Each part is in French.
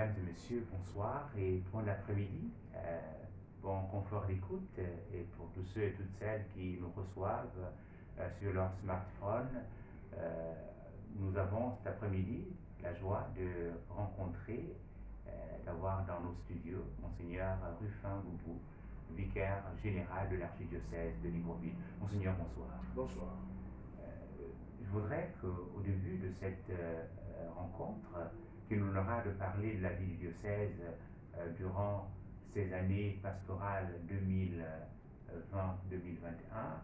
Mesdames et messieurs, bonsoir et bon après-midi, bon confort d'écoute et pour tous ceux et toutes celles qui nous reçoivent sur leur smartphone. euh, Nous avons cet après-midi la joie de rencontrer, d'avoir dans nos studios Monseigneur Rufin Boubou, vicaire général de l'archidiocèse de Libreville. Monseigneur, bonsoir. Bonsoir. Je voudrais qu'au début de cette rencontre, qui nous aura de parler de la vie du diocèse durant ces années pastorales 2020-2021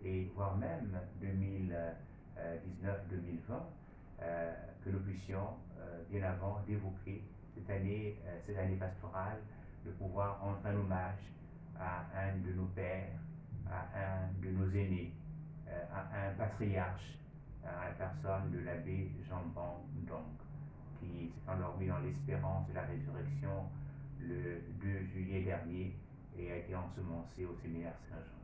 et voire même 2019-2020, que nous puissions bien avant d'évoquer cette année pastorale, de pouvoir rendre un hommage à un de nos pères, à un de nos aînés, à un patriarche, à la personne de l'abbé Jean-Ban donc, qui s'est endormi dans l'espérance de la résurrection le 2 juillet dernier et a été ensemencé au séminaire Saint-Jean.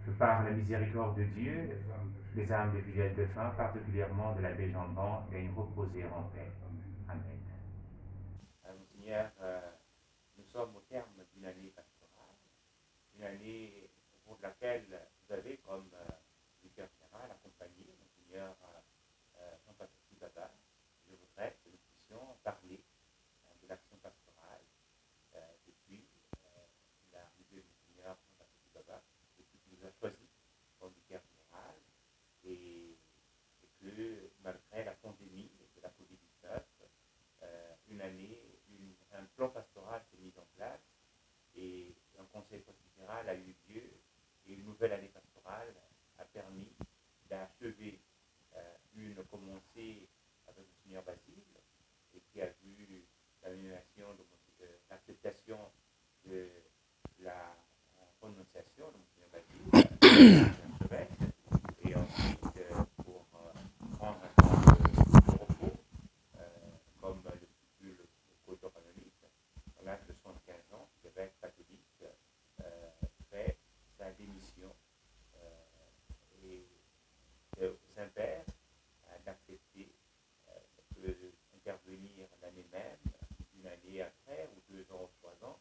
Que par la miséricorde de Dieu, les âmes des fidèles défunts, particulièrement de l'abbé Jean-Ban, gagnent reposer en paix. Amen. Monseigneur, nous sommes au terme d'une année pastorale, une année au cours de laquelle vous avez, comme vicaire général, accompagné Monseigneur Jean-Patrick Baba. Je voudrais que nous puissions parler de l'action pastorale depuis l'arrivée de Monseigneur Jean-Patrick Baba, depuis qu'il nous a choisi comme vicaire général, et que malgré la pandémie de la Covid-19, une année, un plan pastoral s'est mis en place et un conseil post-général a eu lieu et une nouvelle année pastorale a permis d'achever une commencée avec le Seigneur Basile et qui a vu l'acceptation de la prononciation de Monseigneur Basile et ensuite pour prendre un temps de repos comme le stipule le code canonique, à l'âge de 75 ans, l'évêque catholique fait sa démission et le Saint-Père d'accepter d'intervenir l'année même, une année après, ou 2 ans ou 3 ans,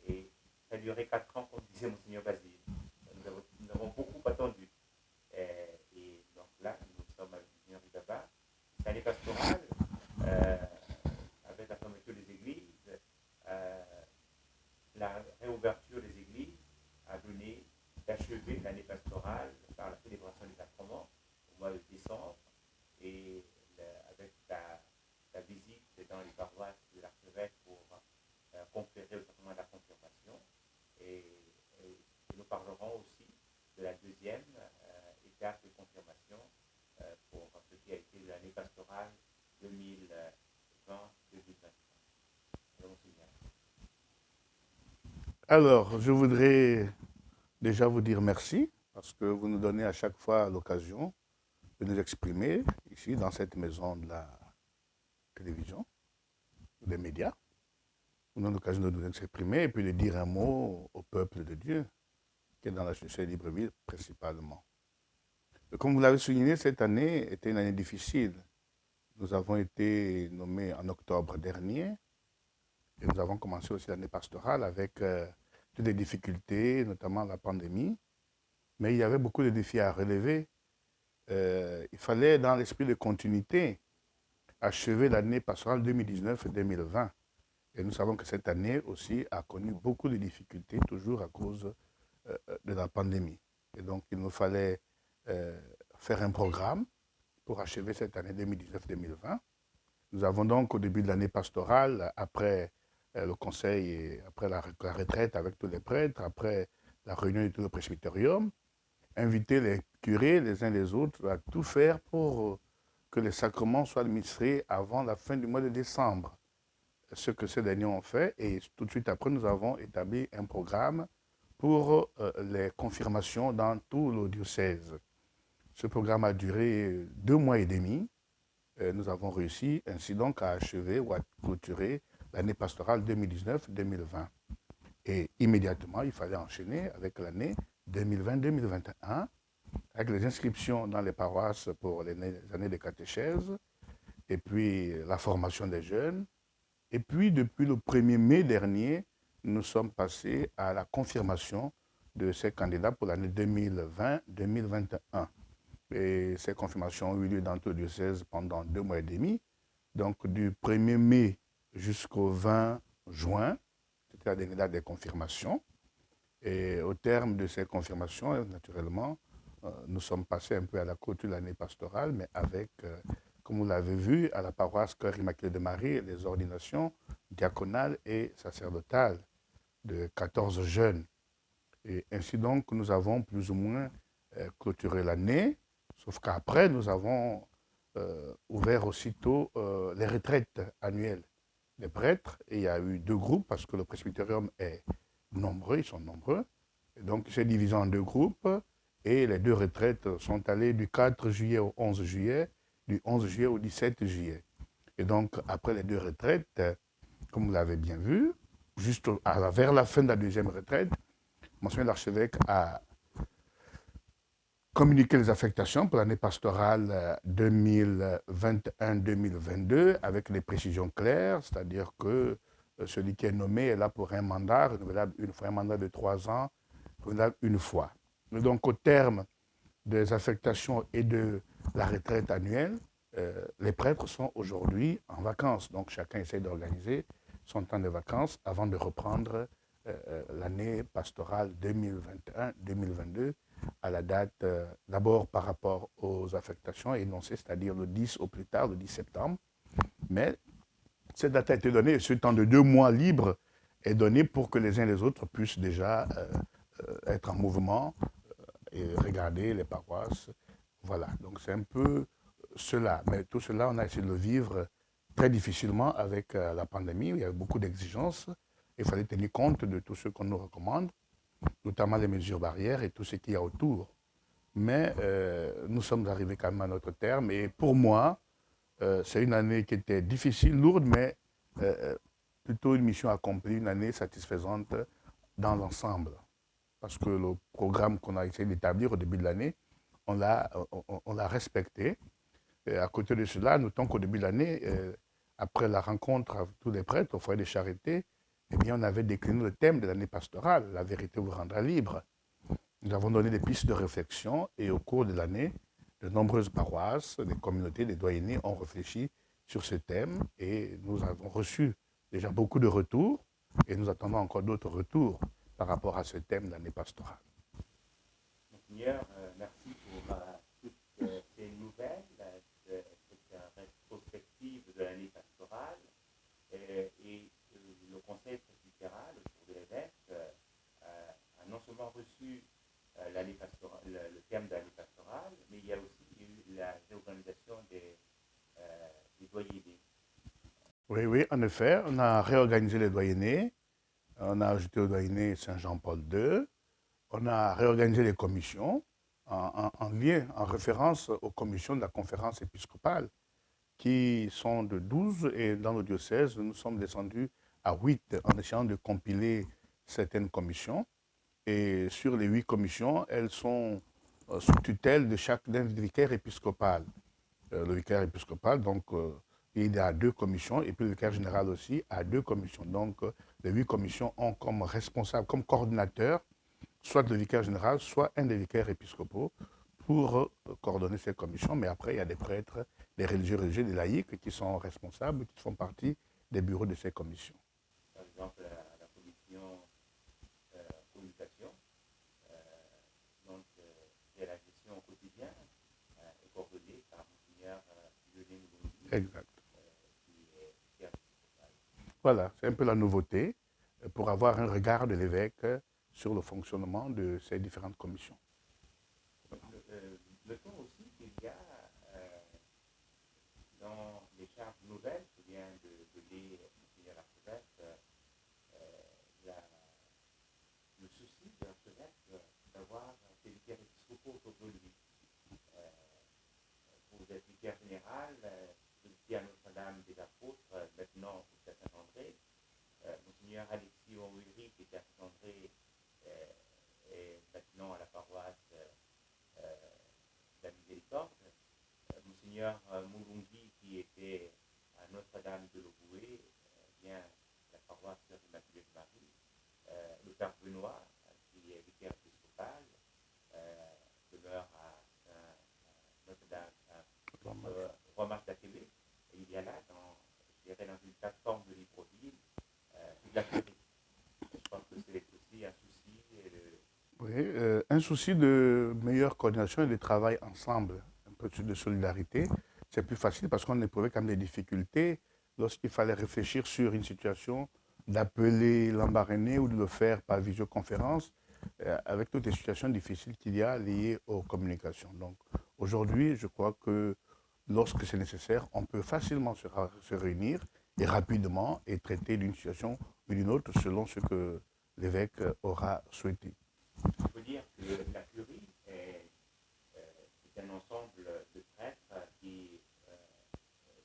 et ça a duré 4 ans, comme disait Monseigneur Basile. Nous avons beaucoup attendu. Et donc là, nous sommes avec Monseigneur Baba. Cette année pastorale, avec la fermeture des églises, la réouverture des églises a donné d'achever l'année pastorale par la célébration des sacrements au mois de décembre et avec la visite dans les paroisses de l'archevêque pour conférer le sacrement de la confirmation. Et nous parlerons aussi de la deuxième étape de confirmation pour ce qui a été l'année pastorale 2020-2021. Alors, je voudrais déjà vous dire merci parce que vous nous donnez à chaque fois l'occasion de nous exprimer ici dans cette maison de la télévision, des médias. Vous nous donnez l'occasion de nous exprimer et puis de dire un mot au peuple de Dieu qui est dans la société Libreville principalement. Et comme vous l'avez souligné, cette année était une année difficile. Nous avons été nommés en octobre dernier et nous avons commencé aussi l'année pastorale avec toutes les difficultés, notamment la pandémie. Mais il y avait beaucoup de défis à relever. Il fallait, dans l'esprit de continuité, achever l'année pastorale 2019-2020. Et nous savons que cette année aussi a connu beaucoup de difficultés, toujours à cause de la pandémie. Et donc, il nous fallait faire un programme pour achever cette année 2019-2020. Nous avons donc, au début de l'année pastorale, après le conseil, et après la retraite avec tous les prêtres, après la réunion de tout le presbyterium, invité les curés les uns les autres à tout faire pour que les sacrements soient administrés avant la fin du mois de décembre. Ce que ces derniers ont fait, et tout de suite après, nous avons établi un programme pour les confirmations dans tout le diocèse. Ce programme a duré 2 mois et demi, nous avons réussi ainsi donc à achever ou à clôturer l'année pastorale 2019-2020. Et immédiatement, il fallait enchaîner avec l'année 2020-2021, avec les inscriptions dans les paroisses pour les années de catéchèse, et puis la formation des jeunes. Et puis, depuis le 1er mai dernier, nous sommes passés à la confirmation de ces candidats pour l'année 2020-2021. Et ces confirmations ont eu lieu dans tout le diocèse pendant 2 mois et demi. Donc, du 1er mai jusqu'au 20 juin, c'était la dernière date des confirmations. Et au terme de ces confirmations, naturellement, nous sommes passés un peu à la clôture de l'année pastorale, mais avec, comme vous l'avez vu, à la paroisse Cœur Immaculé de Marie, les ordinations diaconales et sacerdotales de 14 jeunes. Et ainsi donc, nous avons plus ou moins clôturé l'année, sauf qu'après, nous avons ouvert aussitôt les retraites annuelles des prêtres. Et il y a eu 2 groupes, parce que le presbytérium est nombreux, ils sont nombreux. Et donc, c'est divisé en 2 groupes. Et les 2 retraites sont allées du 4 juillet au 11 juillet, du 11 juillet au 17 juillet. Et donc, après les 2 retraites, comme vous l'avez bien vu, juste vers la fin de la 2e retraite, Monseigneur l'archevêque a communiqué les affectations pour l'année pastorale 2021-2022 avec des précisions claires, c'est-à-dire que celui qui est nommé est là pour un mandat renouvelable une fois, un mandat de 3 ans, renouvelable une fois. Et donc, au terme des affectations et de la retraite annuelle, les prêtres sont aujourd'hui en vacances. Donc, chacun essaie d'organiser son temps de vacances avant de reprendre l'année pastorale 2021-2022 à la date, d'abord par rapport aux affectations énoncées, c'est-à-dire le 10 au plus tard, le 10 septembre. Mais cette date a été donnée et ce temps de 2 mois libre est donné pour que les uns et les autres puissent déjà être en mouvement et regarder les paroisses. Voilà, donc c'est un peu cela. Mais tout cela, on a essayé de le vivre très difficilement avec la pandémie. Il y avait beaucoup d'exigences. Il fallait tenir compte de tout ce qu'on nous recommande, notamment les mesures barrières et tout ce qu'il y a autour. Mais nous sommes arrivés quand même à notre terme. Et pour moi, c'est une année qui était difficile, lourde, mais plutôt une mission accomplie, une année satisfaisante dans l'ensemble. Parce que le programme qu'on a essayé d'établir au début de l'année, on l'a respecté. Et à côté de cela, notons qu'au début de l'année, après la rencontre avec tous les prêtres au foyer des charités, eh bien, on avait décliné le thème de l'année pastorale, la vérité vous rendra libre. Nous avons donné des pistes de réflexion et au cours de l'année, de nombreuses paroisses, des communautés, des doyennés ont réfléchi sur ce thème et nous avons reçu déjà beaucoup de retours et nous attendons encore d'autres retours par rapport à ce thème de l'année pastorale. Monseigneur, merci pour toutes ces nouvelles, cette rétrospective de l'année pastorale et le conseil presbytéral autour de l'évêque a non seulement reçu l'année pastorale, le thème de l'année pastorale, mais il y a aussi eu la réorganisation des doyennés. Oui, en effet, on a réorganisé les doyennés, on a ajouté au doyenné Saint-Jean-Paul II, on a réorganisé les commissions en lien, en référence aux commissions de la conférence épiscopale, qui sont de 12, et dans le diocèse, nous sommes descendus à 8 en essayant de compiler certaines commissions. Et sur les 8 commissions, elles sont sous tutelle de chaque vicaire épiscopal. Le vicaire épiscopal, donc, il y a 2 commissions, et puis le vicaire général aussi a 2 commissions. Donc, les 8 commissions ont comme responsable, comme coordinateur, soit le vicaire général, soit un des vicaires épiscopaux, pour coordonner ces commissions. Mais après, il y a des prêtres, des religieux, des laïcs qui sont responsables, qui font partie des bureaux de ces commissions. Par exemple, la commission communication, donc c'est la gestion au quotidien, est coordonnée par Monseigneur Lionel Mouloudi, Exact. qui est vicaire épiscopal. Voilà, c'est un peu la nouveauté pour avoir un regard de l'évêque sur le fonctionnement de ces différentes commissions. Notons aussi qu'il y a dans les charges nouvelles, je viens de lire Monseigneur l'archevêque, le souci de l'archevêque d'avoir des vicaires épiscopaux autour de lui. Pour être vicaire général, souci de meilleure coordination et de travail ensemble, un peu de solidarité. C'est plus facile parce qu'on éprouvait quand même des difficultés lorsqu'il fallait réfléchir sur une situation, d'appeler l'embarrané ou de le faire par visioconférence, avec toutes les situations difficiles qu'il y a liées aux communications. Donc aujourd'hui, je crois que lorsque c'est nécessaire, on peut facilement se réunir et rapidement et traiter d'une situation ou d'une autre selon ce que l'évêque aura souhaité. On peut dire que la curie est un ensemble de prêtres qui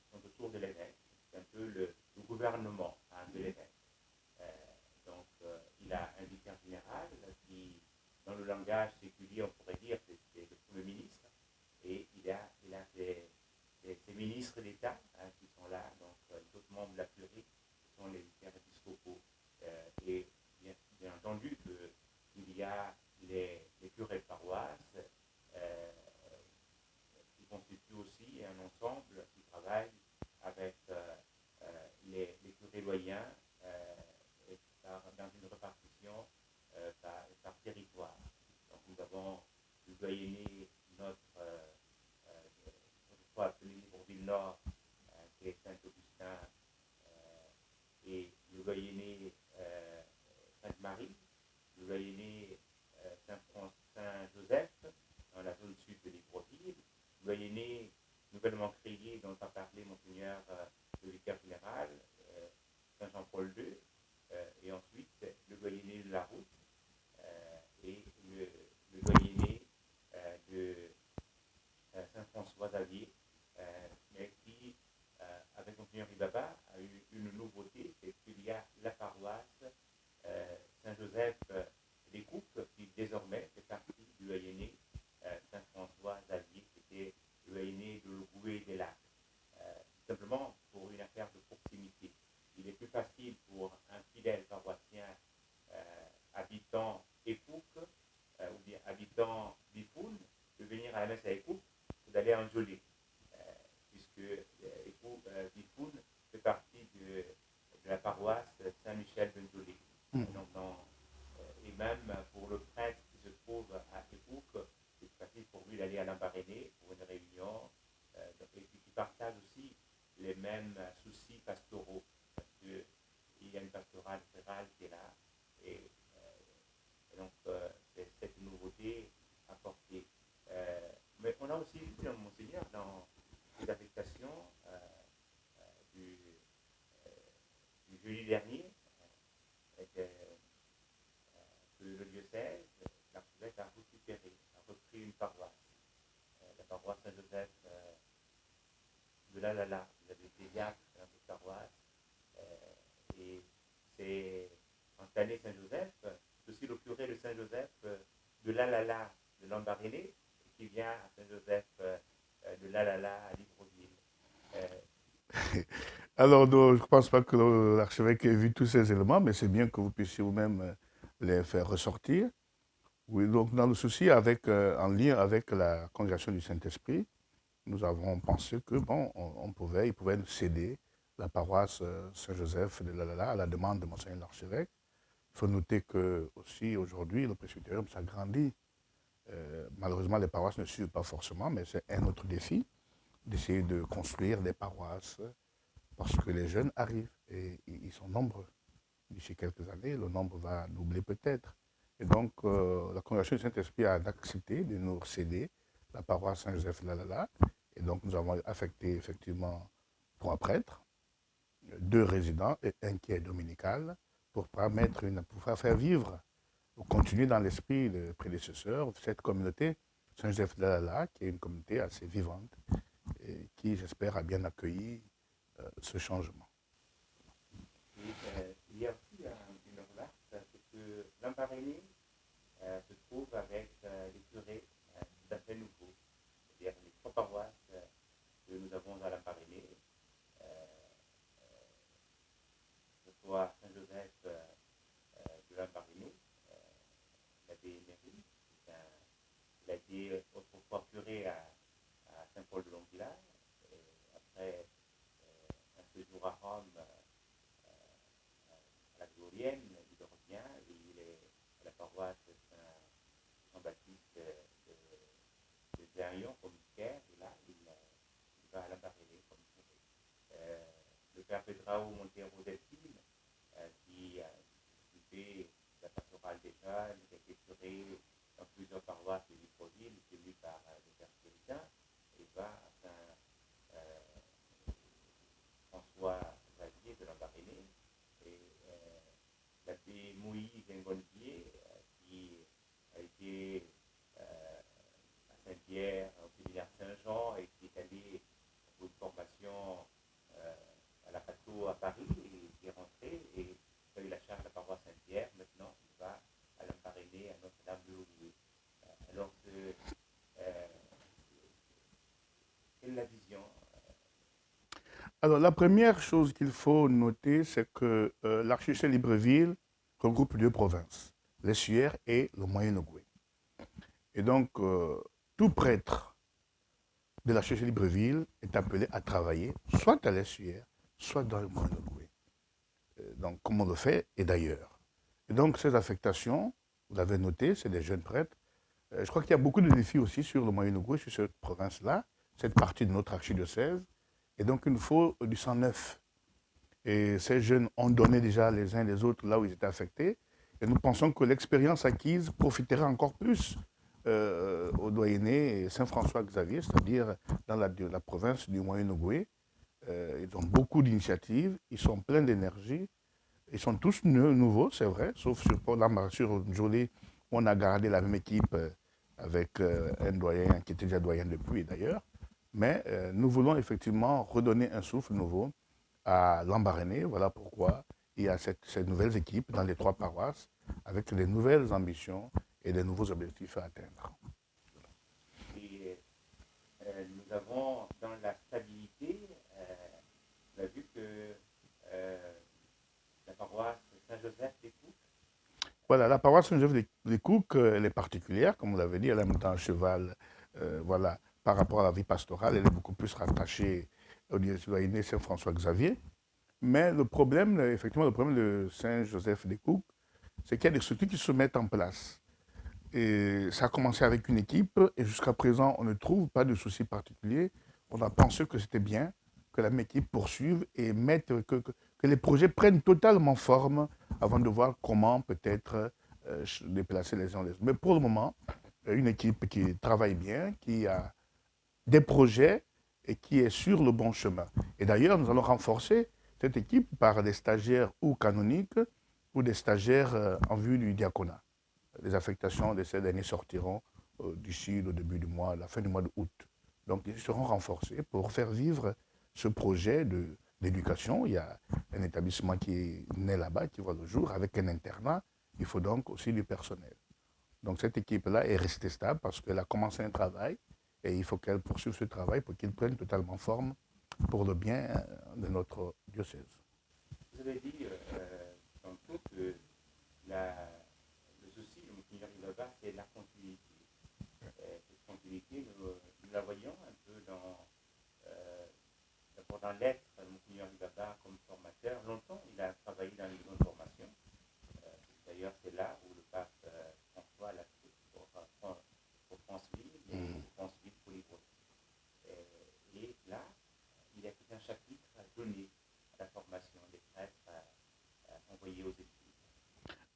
sont autour de l'évêque. C'est un peu le gouvernement de l'évêque. Il a un vicaire général qui, dans le langage séculier, on pourrait dire que c'est le Premier ministre. Et il a ses ministres d'État qui sont là, donc les autres membres de la curie, qui sont les vicaires épiscopaux. Et bien entendu qu'il y a les curés de paroisse qui constituent aussi un ensemble qui travaille avec les curés doyens dans une répartition par territoire. Donc nous avons le doyenné, notre fois appelé Libreville-Nord, qui est Saint-Augustin, et le doyenné Sainte-Marie, le doyenné Saint-Joseph, dans la zone sud de Libreville, le doyenné nouvellement créé, dont a parlé Monseigneur le vicaire général, Saint-Jean-Paul II, et ensuite le doyenné de la route et le doyenné de Saint-François-Xavier, mais qui, avec Monseigneur Ribaba, a eu une nouveauté, c'est qu'il y a la paroisse Saint-Joseph des Coupes, qui désormais fait partie du doyenné Saint-François-Xavier, qui était le doyenné de l'Ougoué et des Lacs. Simplement pour une affaire de proximité. Il est plus facile pour un fidèle paroissien habitant Écoupe ou bien habitant Bifoun de venir à la messe à Écoupe que d'aller à Anjolé, puisque Bifoun fait partie de la paroisse Saint-Michel d'Anjolé. Et même pour le prêtre qui se trouve à Écoupe, c'est facile pour lui d'aller à l'Embarrané pour une réunion, et puis qui partage aussi les mêmes soucis pastoraux, parce qu'il y a une pastorale rurale qui est là, et donc c'est cette nouveauté apportée. Mais on a aussi vu, Monseigneur, dans les affectations du jeudi dernier, que le diocèse, l'archevêque a récupéré, a repris une paroisse, la paroisse Saint-Joseph de l'Alala. Vous avez été diacre dans cette paroisse, et c'est en cette année Saint-Joseph, c'est aussi le curé de Saint-Joseph de l'Alala de l'Embarrané, qui vient à Saint-Joseph de l'Alala à Libreville. Alors, non, je ne pense pas que l'archevêque ait vu tous ces éléments, mais c'est bien que vous puissiez vous-même les faire ressortir. Oui, donc dans le souci en lien avec la congrégation du Saint-Esprit, nous avons pensé que bon, il pouvait nous céder la paroisse Saint-Joseph de l'Alala à la demande de Monseigneur l'archevêque. Il faut noter que aussi aujourd'hui le presbytérium s'agrandit. Malheureusement, les paroisses ne suivent pas forcément, mais c'est un autre défi d'essayer de construire des paroisses parce que les jeunes arrivent et ils sont nombreux. D'ici quelques années, le nombre va doubler peut-être. Et donc, la congrégation du Saint-Esprit a accepté de nous céder la paroisse Saint-Joseph de l'Alala. Et donc, nous avons affecté effectivement 3 prêtres, 2 résidents et un qui est dominical, pour faire vivre, pour continuer dans l'esprit des prédécesseurs, cette communauté Saint-Joseph de l'Alala, qui est une communauté assez vivante et qui, j'espère, a bien accueilli ce changement. Et il y a aussi une remarque, c'est que l'Embarrané se trouve avec les curés tout à fait nouveaux. C'est-à-dire les 3 paroisses que nous avons à l'Embarrané, que ce soit Saint-Joseph de l'Embarrané, l'abbé Méry, il a été autrefois curé à Saint-Paul-de-Longvillard, après un séjour à Rome, à la Glorienne, il revient et il est à la paroisse Saint-Jean-Baptiste Père Pedrao Montero del Pil, qui a occupé la pastorale des jeunes, qui a été curé dans plusieurs paroisses de Libreville, élu par le Père Péritain, et va à Saint-François Xavier de Lambaréné, et l'abbé Moïse Ngondier, qui a été à Saint-Pierre, au séminaire Saint-Jean, et qui est allé pour une formation à la Pato à Paris, et qui est rentré, et a eu la charge de la paroisse Saint-Pierre. Maintenant, il va à Lambaréné, à Notre-Dame de Louviers. Alors, quelle est la vision? Alors, la première chose qu'il faut noter, c'est que l'archidiocèse de Libreville regroupe deux provinces, l'Essuaire et le Moyen-Ogooué. Et donc, tout prêtre de l'archidiocèse de Libreville est appelé à travailler soit à l'Essuaire, soit dans le Moyen-Ogooué. Donc, comme on le fait, et d'ailleurs. Et donc, ces affectations, vous l'avez noté, c'est des jeunes prêtres. Je crois qu'il y a beaucoup de défis aussi sur le Moyen-Ogooué, sur cette province-là, cette partie de notre archidiocèse. Et donc, il nous faut du sang neuf. Et ces jeunes ont donné déjà les uns les autres là où ils étaient affectés. Et nous pensons que l'expérience acquise profitera encore plus au doyenné Saint-François-Xavier, c'est-à-dire dans la province du Moyen-Ogooué. Ils ont beaucoup d'initiatives, ils sont pleins d'énergie. Ils sont tous nouveaux, c'est vrai, sauf sur une journée où on a gardé la même équipe avec un doyen qui était déjà doyen depuis d'ailleurs. Mais nous voulons effectivement redonner un souffle nouveau à Lambaréné. Voilà pourquoi il y a ces nouvelles équipes dans les trois paroisses avec des nouvelles ambitions et des nouveaux objectifs à atteindre. Et nous avons dans la stabilité, on a vu que la paroisse Saint-Joseph des Coupes. Voilà, la paroisse Saint-Joseph des Coupes, elle est particulière, comme vous l'avez dit, elle a en même temps un cheval, voilà, par rapport à la vie pastorale, elle est beaucoup plus rattachée au doyenné Saint-François-Xavier. Mais le problème, effectivement, le problème de Saint-Joseph des Coupes, c'est qu'il y a des structures qui se mettent en place. Et ça a commencé avec une équipe, et jusqu'à présent, on ne trouve pas de souci particulier. On a pensé que c'était bien que la même équipe poursuive et que les projets prennent totalement forme avant de voir comment peut-être déplacer les uns les autres. Mais pour le moment, une équipe qui travaille bien, qui a des projets et qui est sur le bon chemin. Et d'ailleurs, nous allons renforcer cette équipe par des stagiaires ou canoniques ou des stagiaires en vue du diaconat. Les affectations de ces derniers sortiront d'ici le début du mois, la fin du mois d'août. Donc, ils seront renforcés pour faire vivre ce projet d'éducation. Il y a un établissement qui est né là-bas, qui voit le jour, avec un internat. Il faut donc aussi du personnel. Donc, cette équipe-là est restée stable parce qu'elle a commencé un travail et il faut qu'elle poursuive ce travail pour qu'il prenne totalement forme pour le bien de notre diocèse. Vous avez dit tantôt que le souci de Monseigneur Ilova, c'est la continuité. Cette continuité, nous la voyons un peu dans l'être de Monseigneur Ilova comme formateur. Longtemps, il a travaillé dans les maisons de formation. D'ailleurs, c'est là où le pape François l'a pris pour France-Ville, mais France-Ville pour les groupes. Et là, il a fait un chapitre donné à la formation des prêtres envoyés aux études.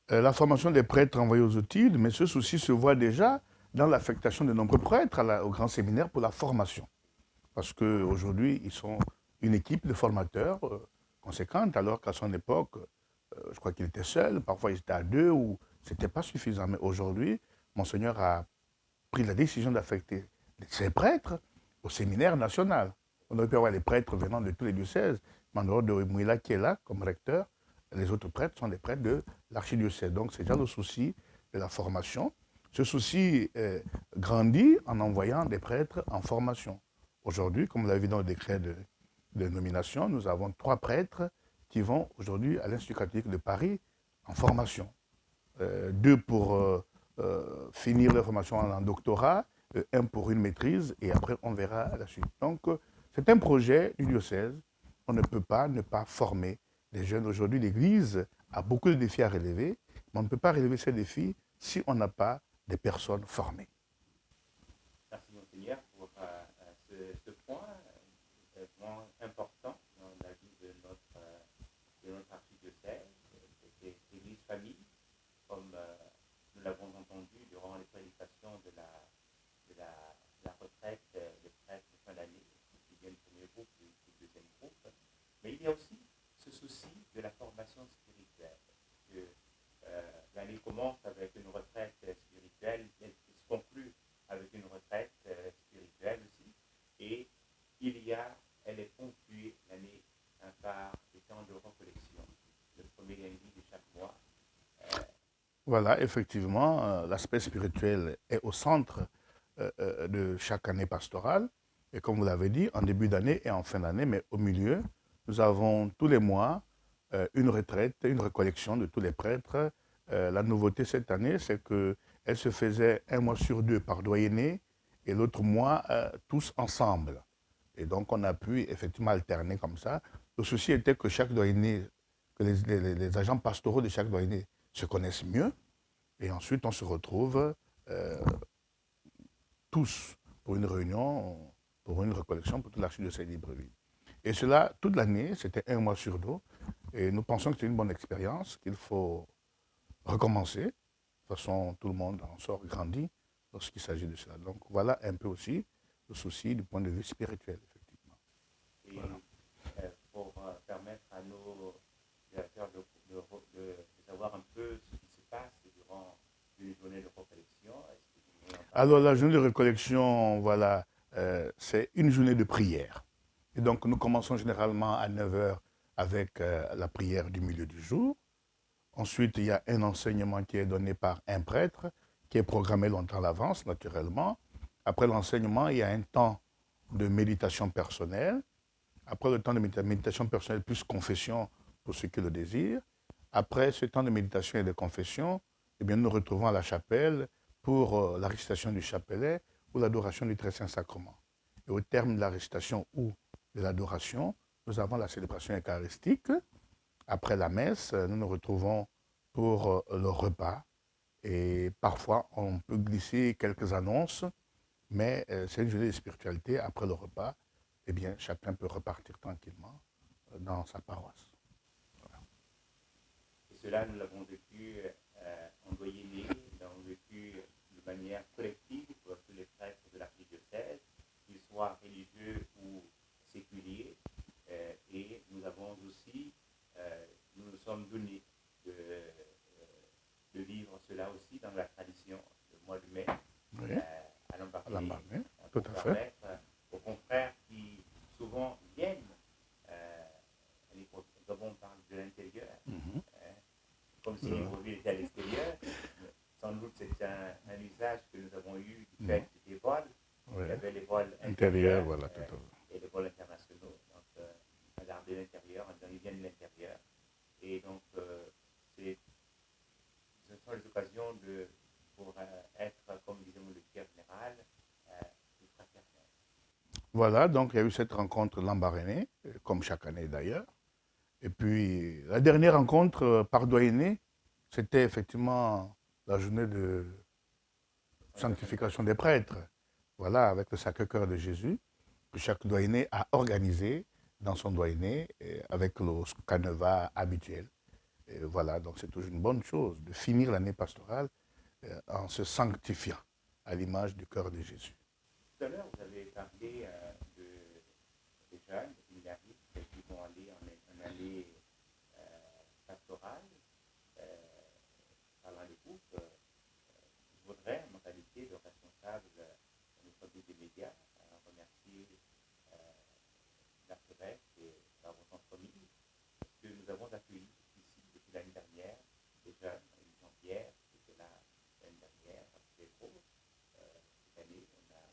La formation des prêtres envoyés aux études, mais ce souci se voit déjà dans l'affectation de nombreux prêtres au grand séminaire pour la formation. Parce qu'aujourd'hui, ils sont une équipe de formateurs conséquente, alors qu'à son époque, je crois qu'il était seul, parfois il était à deux, ou ce n'était pas suffisant. Mais aujourd'hui, Monseigneur a pris la décision d'affecter ses prêtres au séminaire national. On aurait pu avoir les prêtres venant de tous les diocèses, mais en dehors de Mouila qui est là comme recteur, les autres prêtres sont des prêtres de l'archidiocèse. Donc c'est déjà le souci de la formation. Ce souci grandit en envoyant des prêtres en formation. Aujourd'hui, comme vous l'avez vu dans le décret de nomination, nous avons 3 prêtres qui vont aujourd'hui à l'Institut catholique de Paris en formation. 2 pour finir leur formation en doctorat, 1 pour une maîtrise, et après on verra la suite. Donc c'est un projet du diocèse. On ne peut pas ne pas former les jeunes. Aujourd'hui, l'Église a beaucoup de défis à relever, mais on ne peut pas relever ces défis si on n'a pas des personnes formées. Merci Monseigneur pour ce point vraiment important dans la vie de notre commence avec une retraite spirituelle, elle se conclut avec une retraite spirituelle aussi, et elle est ponctuée l'année par des temps de recollection, le premier lundi de chaque mois. Voilà, effectivement, l'aspect spirituel est au centre de chaque année pastorale. Et comme vous l'avez dit, en début d'année et en fin d'année, mais au milieu, nous avons tous les mois une retraite, une recollection de tous les prêtres. La nouveauté cette année, c'est qu'elle se faisait un mois sur deux par doyenné et l'autre mois tous ensemble. Et donc, on a pu effectivement alterner comme ça. Le souci était que chaque doyenné, que les agents pastoraux de chaque doyenné se connaissent mieux. Et ensuite, on se retrouve tous pour une réunion, pour une recollection pour toute l'archidiocèse de Libreville. Et cela, toute l'année, c'était un mois sur deux. Et nous pensons que c'est une bonne expérience, qu'il faut recommencer. De toute façon, tout le monde en sort grandi lorsqu'il s'agit de cela. Donc voilà un peu aussi le souci du point de vue spirituel, effectivement. Et voilà. Pour permettre à nos directeurs de savoir un peu ce qui se passe durant une journée de recollection. Alors la journée de recollection, voilà, c'est une journée de prière. Et donc nous commençons généralement à 9 h avec la prière du milieu du jour. Ensuite, il y a un enseignement qui est donné par un prêtre, qui est programmé longtemps à l'avance, naturellement. Après l'enseignement, il y a un temps de méditation personnelle. Après le temps de méditation personnelle, plus confession pour ceux qui le désirent. Après ce temps de méditation et de confession, eh bien, nous nous retrouvons à la chapelle pour la récitation du chapelet ou l'adoration du Très Saint Sacrement. Et au terme de la récitation ou de l'adoration, nous avons la célébration eucharistique. Après la messe, nous nous retrouvons pour le repas. Et parfois, on peut glisser quelques annonces, mais c'est une journée de spiritualité. Après le repas, eh bien, chacun peut repartir tranquillement dans sa paroisse. Voilà. Et cela, nous l'avons vécu en doyenné, nous l'avons vécu de manière collective pour tous les prêtres de l'archidiocèse, qu'ils soient religieux ou séculiers. Et nous avons aussi, nous nous sommes donnés de vivre cela aussi dans la tradition du mois de mai, oui. À Lambaréné, tout à fait. Aux confrères qui souvent viennent, on parle de l'intérieur, comme si Libreville était à l'extérieur. Sans doute c'est un usage que nous avons eu du fait des vols. Oui. Il y avait les vols intérieurs voilà, et les vols internationaux. Donc, à l'art de l'intérieur, ils viennent de l'intérieur. Et donc, ce sont les occasions pour être, comme disons le cœur général, du fraternel. Voilà, donc il y a eu cette rencontre Lambaréné, comme chaque année d'ailleurs. Et puis, la dernière rencontre par doyenné, c'était effectivement la journée de sanctification des prêtres. Voilà, avec le Sacré-Cœur de Jésus, que chaque doyenné a organisé dans son doyenné, avec le canevas habituel. Et voilà, donc c'est toujours une bonne chose de finir l'année pastorale en se sanctifiant à l'image du cœur de Jésus. Tout à l'heure, vous avez parlé des jeunes, des séminaristes qui vont aller en année pastorale. Parlant des groupes, je voudrais, en ma qualité de responsable de notre groupe des médias, remercier l'archevêque et par votre entremise, parce que nous avons accueilli ici, depuis l'année dernière, des jeunes, Jean-Pierre, qui était là l'année dernière, Pedro. Cette année, on a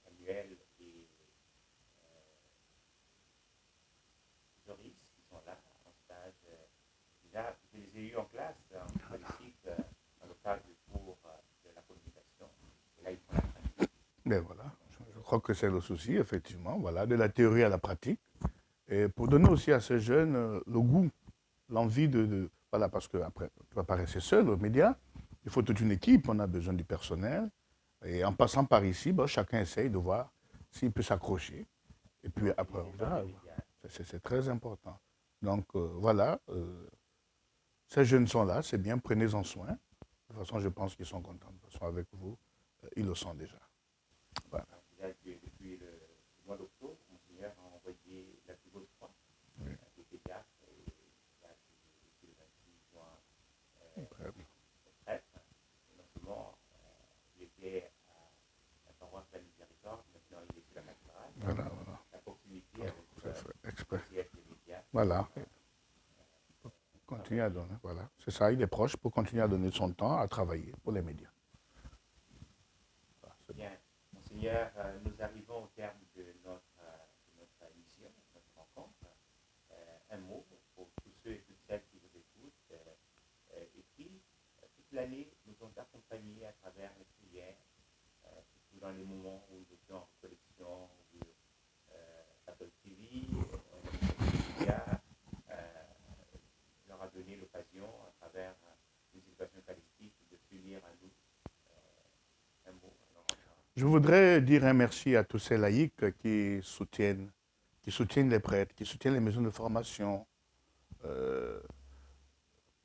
Samuel et Joris qui sont là en stage. Déjà, je les ai eus en classe, en politique, dans le cadre du cours de la communication. Et là, ils font la pratique. Mais voilà, je crois que c'est le souci, effectivement, voilà, de la théorie à la pratique. Et pour donner aussi à ces jeunes le goût, l'envie voilà, parce qu'après, tu ne vas pas rester seul aux médias, il faut toute une équipe, on a besoin du personnel. Et en passant par ici, chacun essaye de voir s'il peut s'accrocher. Et puis après, on verra. C'est très important. Donc voilà, ces jeunes sont là, c'est bien, prenez-en soin. De toute façon, je pense qu'ils sont contents. De toute façon, avec vous, ils le sont déjà. Voilà. Depuis le mois d'octobre, Monseigneur a envoyé la plus haute croix, qui était 4, et là, c'est le 26 juin Voilà. Continuer à donner, voilà. C'est ça, il est proche pour continuer à donner son temps à travailler pour les médias. Voilà, Bien, Monseigneur, nous arrivons au terme de notre émission, de notre rencontre. Un mot pour tous ceux et toutes celles qui vous écoutent et qui, toute l'année, nous ont accompagnés à travers les prières, surtout dans les moments où nous étions en recollection, où Apple TV, leur a donné l'occasion, à travers une situation eucharistique, de s'unir à nous. Un mot. Je voudrais dire un merci à tous ces laïcs qui soutiennent les prêtres, qui soutiennent les maisons de formation,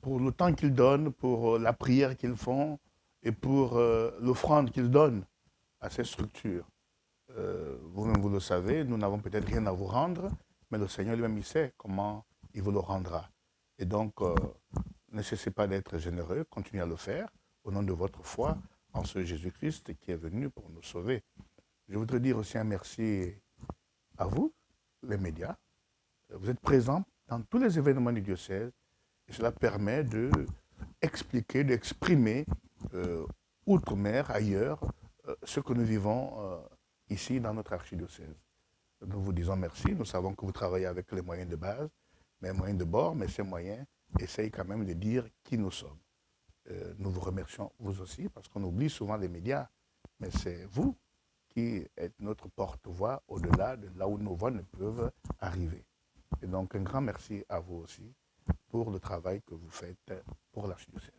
pour le temps qu'ils donnent, pour la prière qu'ils font et pour l'offrande qu'ils donnent à ces structures. Vous-même, vous le savez, nous n'avons peut-être rien à vous rendre, mais le Seigneur lui-même, il sait comment il vous le rendra. Et donc, ne cessez pas d'être généreux, continuez à le faire au nom de votre foi en ce Jésus-Christ qui est venu pour nous sauver. Je voudrais dire aussi un merci à vous, les médias. Vous êtes présents dans tous les événements du diocèse et cela permet d'expliquer, d'exprimer outre-mer, ailleurs, ce que nous vivons ici dans notre archidiocèse. Nous vous disons merci. Nous savons que vous travaillez avec les moyens de base, mais moyens de bord, mais ces moyens essayent quand même de dire qui nous sommes. Nous vous remercions vous aussi, parce qu'on oublie souvent les médias, mais c'est vous qui êtes notre porte-voix au-delà de là où nos voix ne peuvent arriver. Et donc un grand merci à vous aussi pour le travail que vous faites pour l'archidiocèse.